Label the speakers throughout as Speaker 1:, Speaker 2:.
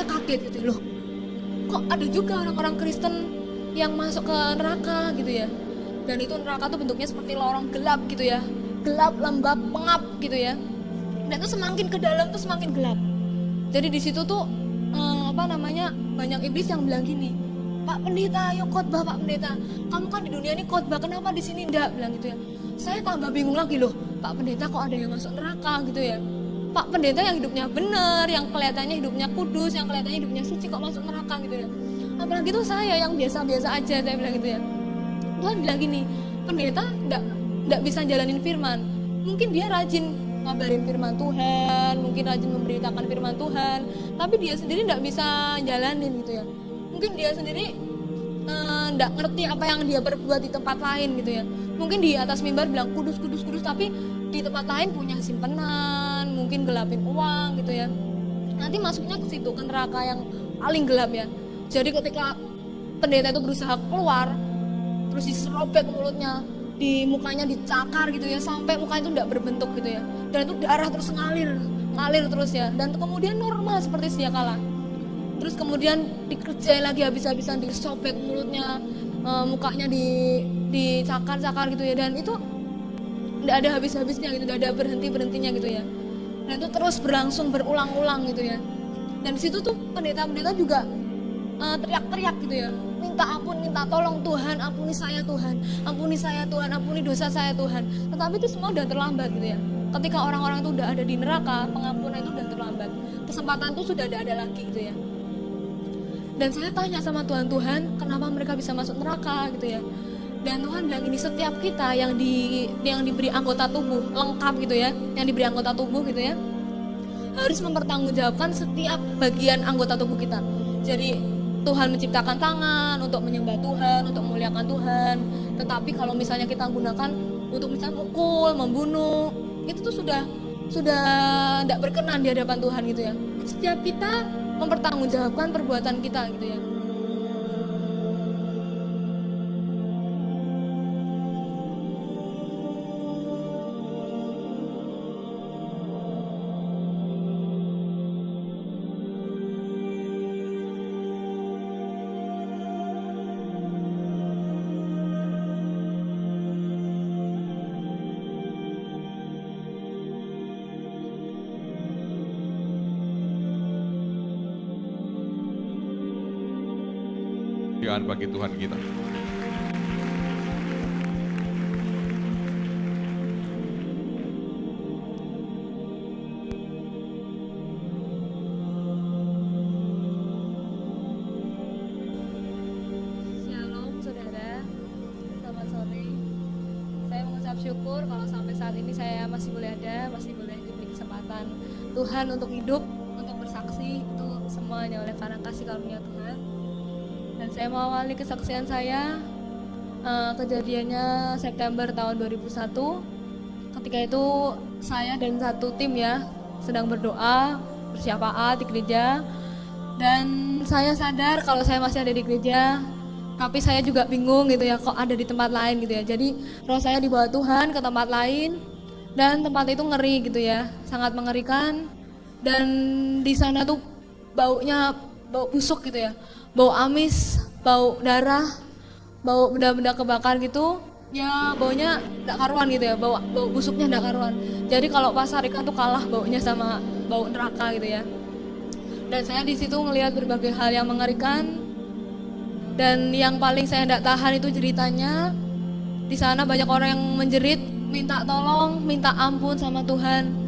Speaker 1: kaget gitu loh. Kok ada juga orang-orang Kristen yang masuk ke neraka gitu ya. Dan itu neraka tuh bentuknya seperti lorong gelap gitu ya. Gelap, lembab, pengap gitu ya. Dan itu semakin ke dalam tuh semakin gelap. Jadi di situ tuh banyak iblis yang bilang gini, Pak Pendeta, ayo khotbah Pak Pendeta. Kamu kan di dunia ini khotbah, kenapa di sini enggak? Bilang gitu ya. Saya tambah bingung lagi loh, Pak Pendeta kok ada yang masuk neraka gitu ya. Pak Pendeta yang hidupnya benar, yang kelihatannya hidupnya kudus, yang kelihatannya hidupnya suci kok masuk neraka gitu ya. Apalagi tuh saya yang biasa-biasa aja, saya bilang gitu ya. Tuhan bilang gini, pendeta enggak bisa jalanin firman. Mungkin dia rajin ngabarin firman Tuhan, mungkin rajin memberitakan firman Tuhan, tapi dia sendiri enggak bisa jalanin gitu ya. Mungkin dia sendiri enggak ngerti apa yang dia perbuat di tempat lain gitu ya. Mungkin di atas mimbar bilang kudus, tapi di tempat lain punya simpenan, mungkin gelapin uang gitu ya. Nanti masuknya ke situ, ke neraka yang paling gelap ya. Jadi ketika pendeta itu berusaha keluar, terus diserobek mulutnya, di mukanya dicakar gitu ya, sampai mukanya itu tidak berbentuk gitu ya. Dan itu darah terus ngalir terus ya. Dan kemudian normal seperti sedia kala. Terus kemudian dikerjain lagi habis-habisan, disobek mulutnya, mukanya dicakar-cakar gitu ya. Dan itu tidak ada habis-habisnya gitu, tidak ada berhenti-berhentinya gitu ya. Dan itu terus berlangsung berulang-ulang gitu ya. Dan di situ tuh pendeta-pendeta juga teriak-teriak gitu ya, minta ampun, minta tolong Tuhan, ampuni saya Tuhan, ampuni dosa saya Tuhan. Tetapi itu semua udah terlambat gitu ya. Ketika orang-orang itu udah ada di neraka, pengampunan itu udah terlambat. Kesempatan itu sudah tidak ada lagi gitu ya. Dan saya tanya sama Tuhan, kenapa mereka bisa masuk neraka gitu ya. Dan Tuhan bilang ini, setiap kita yang diberi anggota tubuh lengkap gitu ya, yang diberi anggota tubuh gitu ya, harus mempertanggungjawabkan setiap bagian anggota tubuh kita. Jadi Tuhan menciptakan tangan untuk menyembah Tuhan, untuk memuliakan Tuhan. Tetapi kalau misalnya kita gunakan untuk misalnya mukul, membunuh, itu tuh sudah tidak berkenan di hadapan Tuhan gitu ya. Setiap kita mempertanggungjawabkan perbuatan kita gitu ya.
Speaker 2: Bagi Tuhan kita.
Speaker 1: Shalom saudara, selamat sore. Saya mengucap syukur kalau sampai saat ini saya masih boleh ada, masih boleh diberi kesempatan Tuhan untuk hidup, untuk bersaksi. Itu semuanya oleh karena kasih karunia Tuhan. Dan saya mau awali kesaksian saya, kejadiannya September tahun 2001. Ketika itu saya dan satu tim ya sedang berdoa bersyafaat di gereja. Dan saya sadar kalau saya masih ada di gereja, tapi saya juga bingung gitu ya, kok ada di tempat lain gitu ya. Jadi roh saya dibawa Tuhan ke tempat lain, dan tempat itu ngeri gitu ya, sangat mengerikan. Dan di sana tuh bau busuk gitu ya, bau amis, bau darah, bau benda-benda kebakar gitu ya, baunya tidak karuan gitu ya, bau busuknya tidak karuan. Jadi kalau pasar ikan tuh kalah baunya sama bau neraka gitu ya. Dan saya di situ ngelihat berbagai hal yang mengerikan. Dan yang paling saya tidak tahan itu ceritanya, di sana banyak orang yang menjerit, minta tolong, minta ampun sama Tuhan.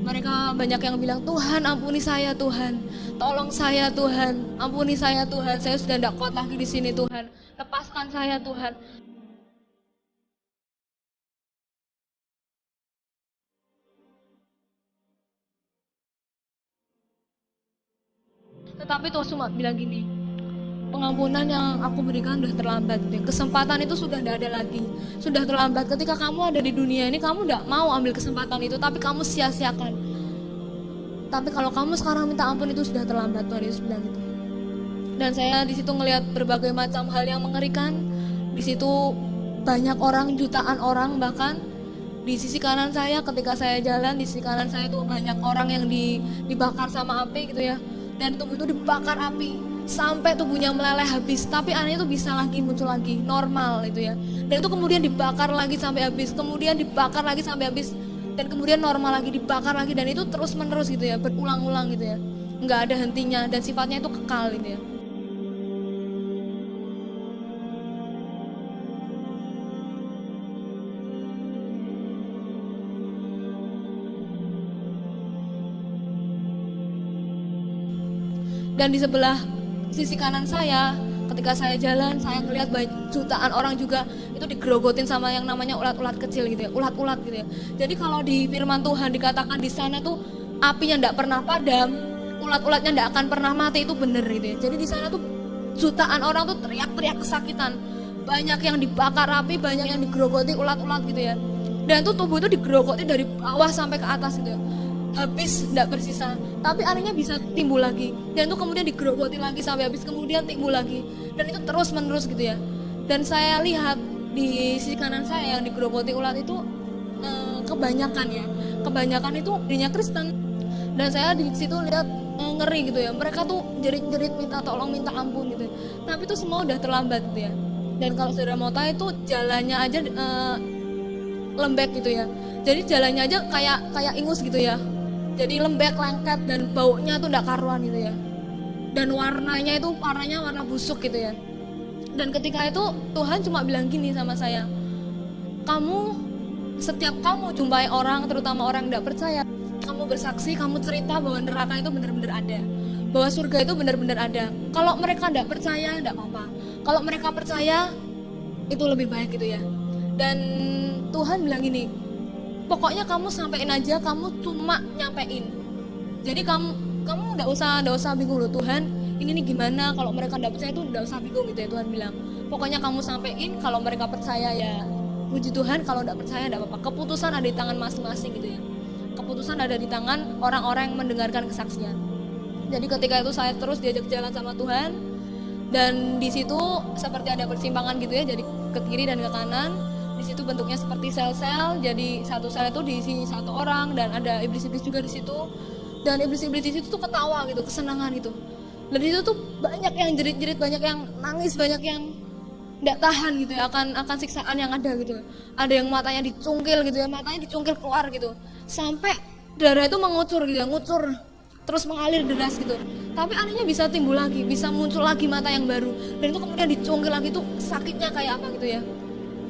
Speaker 1: Mereka banyak yang bilang, Tuhan ampuni saya Tuhan, tolong saya Tuhan, ampuni saya Tuhan, saya sudah tidak kuat lagi di sini Tuhan, lepaskan saya Tuhan. Tetapi Tuhan cuma bilang gini, pengampunan yang aku berikan sudah terlambat. Kesempatan itu sudah tidak ada lagi, sudah terlambat. Ketika kamu ada di dunia ini, kamu tidak mau ambil kesempatan itu, tapi kamu sia-siakan. Tapi kalau kamu sekarang minta ampun, itu sudah terlambat. Tuhan Yesus bilang gitu. Dan saya di situ ngelihat berbagai macam hal yang mengerikan. Di situ banyak orang, jutaan orang bahkan. Di sisi kanan saya ketika saya jalan, di sisi kanan saya itu banyak orang yang dibakar sama api gitu ya. dan tubuh itu dibakar api sampai tubuhnya meleleh habis, tapi anehnya itu bisa lagi muncul lagi normal itu ya. Dan itu kemudian dibakar lagi sampai habis, kemudian dibakar lagi sampai habis, dan kemudian normal lagi, dibakar lagi, dan itu terus menerus gitu ya, berulang-ulang gitu ya, nggak ada hentinya, dan sifatnya itu kekal gitu ya. Dan di sebelah sisi kanan saya, ketika saya jalan, saya melihat jutaan orang juga itu digerogotin sama yang namanya ulat-ulat kecil gitu ya, ulat-ulat gitu ya. Jadi kalau di firman Tuhan dikatakan di sana tuh apinya tidak pernah padam, ulat-ulatnya tidak akan pernah mati, itu benar gitu ya. Jadi di sana tuh jutaan orang tuh teriak-teriak kesakitan, banyak yang dibakar api, banyak yang digerogoti ulat-ulat gitu ya. Dan tuh tubuh itu digerogoti dari bawah sampai ke atas gitu ya. Habis, tidak bersisa, tapi anehnya bisa timbul lagi, dan itu kemudian digerogoti lagi sampai habis, kemudian timbul lagi, dan itu terus menerus gitu ya. Dan saya lihat di sisi kanan saya yang digerogoti ulat itu kebanyakan itu dirinya Kristen, dan saya di situ lihat ngeri gitu ya, mereka tuh jerit-jerit minta tolong, minta ampun gitu ya. Tapi itu semua udah terlambat gitu ya. Dan kalau saudara mau tahu itu jalannya aja lembek gitu ya, jadi jalannya aja kayak ingus gitu ya. Jadi lembek, lengket, dan baunya tuh nggak karuan gitu ya. Dan warnanya warna busuk gitu ya. Dan ketika itu Tuhan cuma bilang gini sama saya, setiap kamu jumpai orang, terutama orang yang nggak percaya, kamu bersaksi, kamu cerita bahwa neraka itu benar-benar ada, bahwa surga itu benar-benar ada. Kalau mereka nggak percaya, nggak apa-apa. Kalau mereka percaya, itu lebih baik gitu ya. Dan Tuhan bilang gini, pokoknya kamu sampein aja, kamu cuma nyampein. Jadi kamu nggak usah bingung loh, Tuhan ini nih gimana, kalau mereka nggak percaya itu nggak usah bingung gitu ya. Tuhan bilang pokoknya kamu sampein, kalau mereka percaya ya puji Tuhan, kalau nggak percaya nggak apa-apa. Keputusan ada di tangan masing-masing gitu ya. Keputusan ada di tangan orang-orang yang mendengarkan kesaksian. Jadi ketika itu saya terus diajak jalan sama Tuhan, dan di situ seperti ada persimpangan gitu ya, jadi ke kiri dan ke kanan. Di situ bentuknya seperti sel-sel, jadi satu sel itu diisi satu orang, dan ada iblis-iblis juga di situ. Dan iblis-iblis di situ tuh ketawa gitu, kesenangan gitu. Dan di situ tuh banyak yang jerit-jerit, banyak yang nangis, banyak yang tidak tahan gitu ya akan siksaan yang ada gitu. Ada yang matanya dicungkil gitu ya, matanya dicungkil keluar gitu, sampai darah itu mengucur gitu ya, ngucur terus mengalir deras gitu. Tapi anehnya bisa timbul lagi, bisa muncul lagi mata yang baru, dan itu kemudian dicungkil lagi, tuh sakitnya kayak apa gitu ya.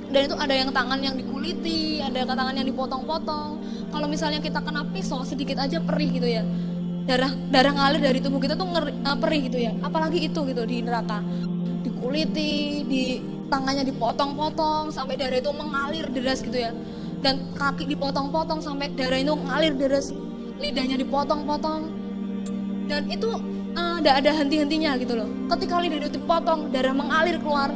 Speaker 1: Dan itu ada yang tangan yang dikuliti, ada yang tangan yang dipotong-potong. Kalau misalnya kita kena pisau sedikit aja perih gitu ya, darah ngalir dari tubuh kita tuh perih gitu ya. Apalagi itu gitu di neraka, dikuliti, di tangannya dipotong-potong sampai darah itu mengalir deras gitu ya. Dan kaki dipotong-potong sampai darah itu ngalir deras, lidahnya dipotong-potong, dan itu tidak ada henti-hentinya gitu loh. Ketika lidah itu dipotong, darah mengalir keluar,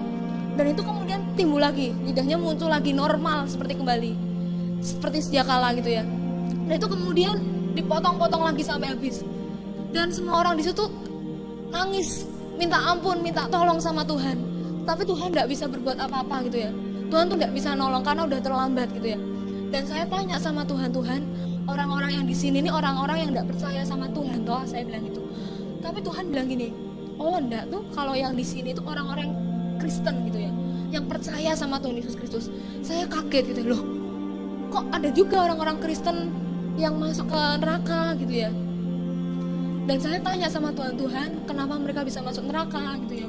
Speaker 1: dan itu kemudian timbul lagi, lidahnya muncul lagi normal seperti kembali, seperti sedia kala gitu ya. Dan itu kemudian dipotong-potong lagi sampai habis, dan semua orang di situ nangis, minta ampun, minta tolong sama Tuhan. Tapi Tuhan tidak bisa berbuat apa-apa gitu ya. Tuhan tuh tidak bisa nolong karena udah terlambat gitu ya. Dan saya tanya sama Tuhan, orang-orang yang di sini ini orang-orang yang tidak percaya sama Tuhan toh, saya bilang gitu. Tapi Tuhan bilang gini, oh enggak tuh, kalau yang di sini tuh orang-orang Kristen gitu ya, yang percaya sama Tuhan Yesus Kristus. Saya kaget gitu loh, kok ada juga orang-orang Kristen yang masuk ke neraka gitu ya. Dan saya tanya sama Tuhan, kenapa mereka bisa masuk neraka gitu ya.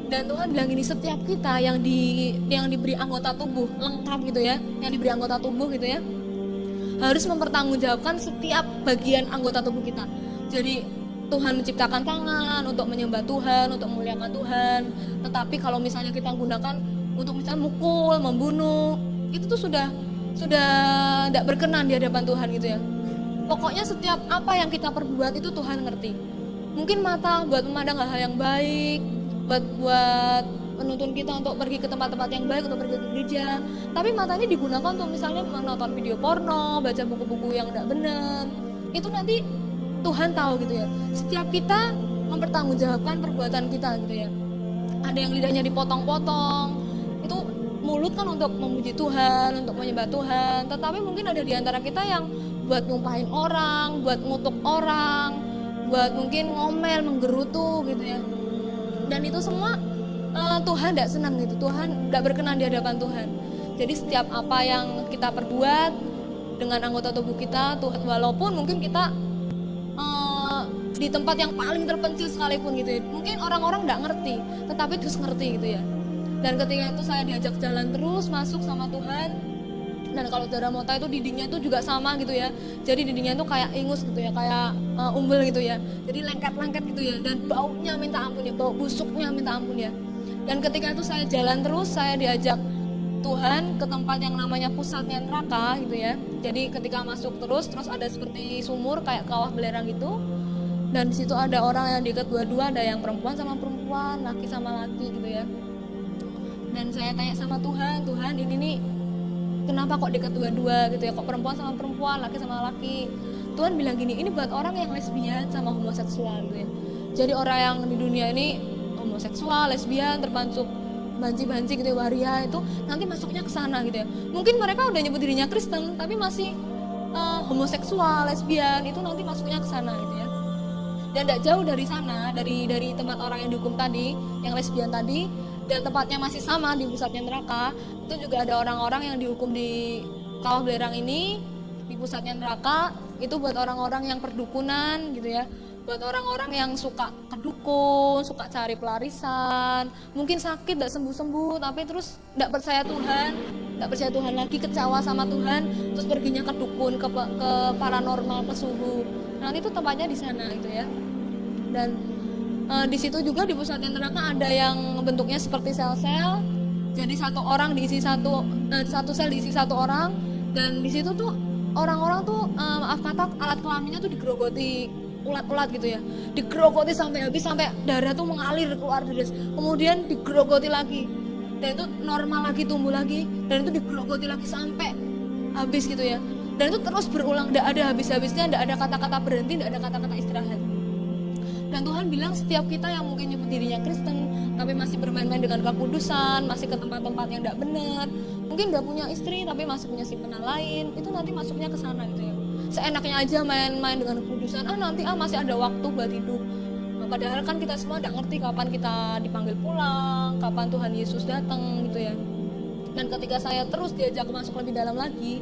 Speaker 1: Dan Tuhan bilang gini, setiap kita yang diberi anggota tubuh lengkap gitu ya, yang diberi anggota tubuh gitu ya, harus mempertanggungjawabkan setiap bagian anggota tubuh kita. Jadi Tuhan menciptakan tangan untuk menyembah Tuhan, untuk memuliakan Tuhan. Tetapi kalau misalnya kita gunakan untuk misalnya mukul, membunuh, itu tuh sudah tidak berkenan di hadapan Tuhan gitu ya. Pokoknya setiap apa yang kita perbuat itu Tuhan ngerti. Mungkin mata buat memandang hal-hal yang baik, buat menuntun kita untuk pergi ke tempat-tempat yang baik, untuk pergi ke gereja. Tapi mata ini digunakan untuk misalnya menonton video porno, baca buku-buku yang tidak benar. Itu nanti Tuhan tahu gitu ya. Setiap kita mempertanggungjawabkan perbuatan kita gitu ya. Ada yang lidahnya dipotong-potong, itu mulut kan untuk memuji Tuhan, untuk menyembah Tuhan. Tetapi mungkin ada di antara kita yang buat nyumpahin orang, buat ngutuk orang, buat mungkin ngomel, menggerutu gitu ya. Dan itu semua Tuhan tidak senang gitu, Tuhan tidak berkenan di hadapan Tuhan. Jadi setiap apa yang kita perbuat dengan anggota tubuh kita, Tuhan, walaupun mungkin kita di tempat yang paling terpencil sekalipun gitu ya, mungkin orang-orang tidak ngerti, tetapi terus ngerti gitu ya. Dan ketika itu saya diajak jalan terus masuk sama Tuhan. Dan kalau Darah Mota itu dindingnya itu juga sama gitu ya, jadi dindingnya itu kayak ingus gitu ya, kayak umbel gitu ya, jadi lengket-lengket gitu ya, dan baunya minta ampun ya, bau busuknya minta ampun ya. Dan ketika itu saya jalan terus, saya diajak Tuhan ke tempat yang namanya pusatnya neraka gitu ya. Jadi ketika masuk terus ada seperti sumur kayak kawah belerang gitu. Dan di situ ada orang yang diikat dua-dua, ada yang perempuan sama perempuan, laki sama laki gitu ya. Dan saya tanya sama Tuhan, Tuhan ini nih kenapa kok diikat dua-dua gitu ya, kok perempuan sama perempuan, laki sama laki. Tuhan bilang gini, ini buat orang yang lesbian sama homoseksual gitu ya. Jadi orang yang di dunia ini homoseksual, lesbian, termasuk banci-banci gitu ya, waria, itu nanti masuknya ke sana gitu ya. Mungkin mereka udah nyebut dirinya Kristen tapi masih homoseksual, lesbian, itu nanti masuknya ke sana gitu ya. Dan tidak jauh dari sana, dari tempat orang yang dihukum tadi, yang lesbian tadi, dan tempatnya masih sama di pusatnya neraka, itu juga ada orang-orang yang dihukum di kawah belerang ini, di pusatnya neraka. Itu buat orang-orang yang perdukunan gitu ya, buat orang-orang yang suka kedukun, suka cari pelarisan, mungkin sakit tidak sembuh-sembuh tapi terus tidak percaya Tuhan lagi, kecewa sama Tuhan, terus perginya ke dukun, ke paranormal, ke suhu. Nah itu tempatnya di sana gitu ya. Dan di situ juga di pusatnya neraka ada yang bentuknya seperti sel-sel. Jadi satu orang diisi satu sel diisi satu orang, dan di situ tuh orang-orang tuh maaf kata alat kelaminnya tuh digerogoti ulat-ulat gitu ya, digerogoti sampai habis, sampai darah tuh mengalir keluar terus, kemudian digerogoti lagi, dan itu normal lagi, tumbuh lagi, dan itu digerogoti lagi sampai habis gitu ya. Dan itu terus berulang, tidak ada habis-habisnya, tidak ada kata-kata berhenti, tidak ada kata-kata istirahat. Dan Tuhan bilang setiap kita yang mungkin nyebut dirinya Kristen tapi masih bermain-main dengan kekudusan, masih ke tempat-tempat yang tidak benar, mungkin udah punya istri tapi masih punya simpenan lain, itu nanti masuknya ke sana gitu ya. Seenaknya aja main-main dengan kekudusan, nanti masih ada waktu buat hidup. Padahal kan kita semua tidak ngerti kapan kita dipanggil pulang, kapan Tuhan Yesus datang gitu ya. Dan ketika saya terus diajak masuk lebih dalam lagi,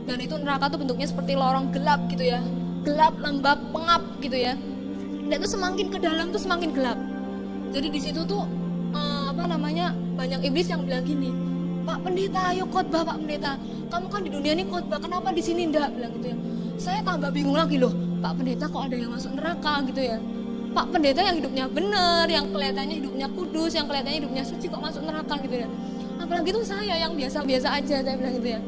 Speaker 1: dan itu neraka tuh bentuknya seperti lorong gelap gitu ya, gelap, lembab, pengap gitu ya. Dan itu semakin ke dalam tuh semakin gelap. Jadi di situ tuh banyak iblis yang bilang gini, Pak Pendeta, ayo khotbah Pak Pendeta, kamu kan di dunia ini khotbah, kenapa di sini enggak, bilang gitu ya. Saya tambah bingung lagi loh, Pak Pendeta kok ada yang masuk neraka gitu ya. Pak Pendeta yang hidupnya benar, yang kelihatannya hidupnya kudus, yang kelihatannya hidupnya suci kok masuk neraka gitu ya. Apalagi tuh saya yang biasa-biasa aja, saya bilang gitu ya.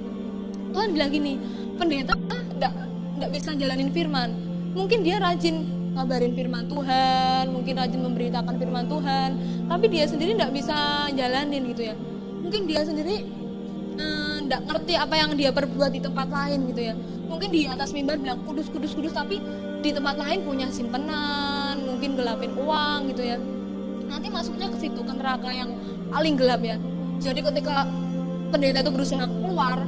Speaker 1: Tuhan bilang gini, pendeta enggak bisa jalanin firman. Mungkin dia rajin ngabarin firman Tuhan, mungkin rajin memberitakan firman Tuhan, tapi dia sendiri tidak bisa jalanin gitu ya. Mungkin dia sendiri tidak ngerti apa yang dia perbuat di tempat lain gitu ya. Mungkin di atas mimbar bilang kudus, tapi di tempat lain punya simpenan, mungkin gelapin uang gitu ya. Nanti masuknya ke situ, ke neraka yang paling gelap ya. Jadi ketika pendeta itu berusaha keluar,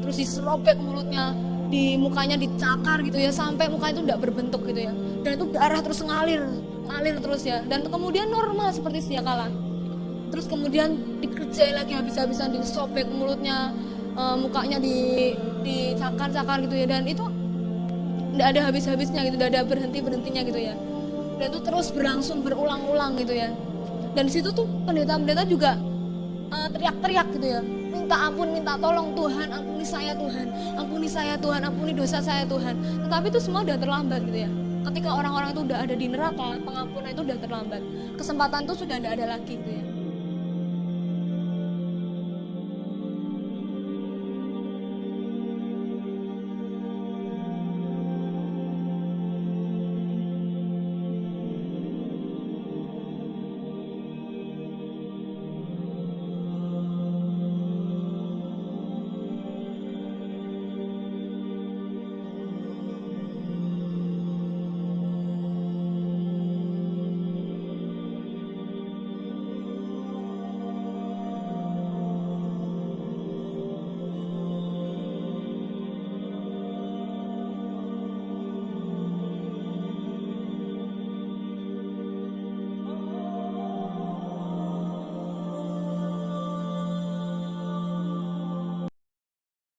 Speaker 1: terus diserobek mulutnya, di mukanya dicakar gitu ya, sampai muka itu tidak berbentuk gitu ya, dan itu darah terus ngalir terus ya, dan kemudian normal seperti sedia kala. Terus kemudian dikerjai lagi habis-habisan, disobek mulutnya, mukanya dicakar gitu ya, dan itu tidak ada habis-habisnya gitu, tidak ada berhentinya gitu ya, dan itu terus berlangsung berulang-ulang gitu ya. Dan di situ tuh pendeta-pendeta juga teriak-teriak gitu ya, minta ampun, minta tolong, Tuhan ampuni saya Tuhan, ampuni dosa saya Tuhan. Tetapi itu semua udah terlambat gitu ya. Ketika orang-orang itu udah ada di neraka, pengampunan itu udah terlambat, kesempatan itu sudah tidak ada lagi gitu ya.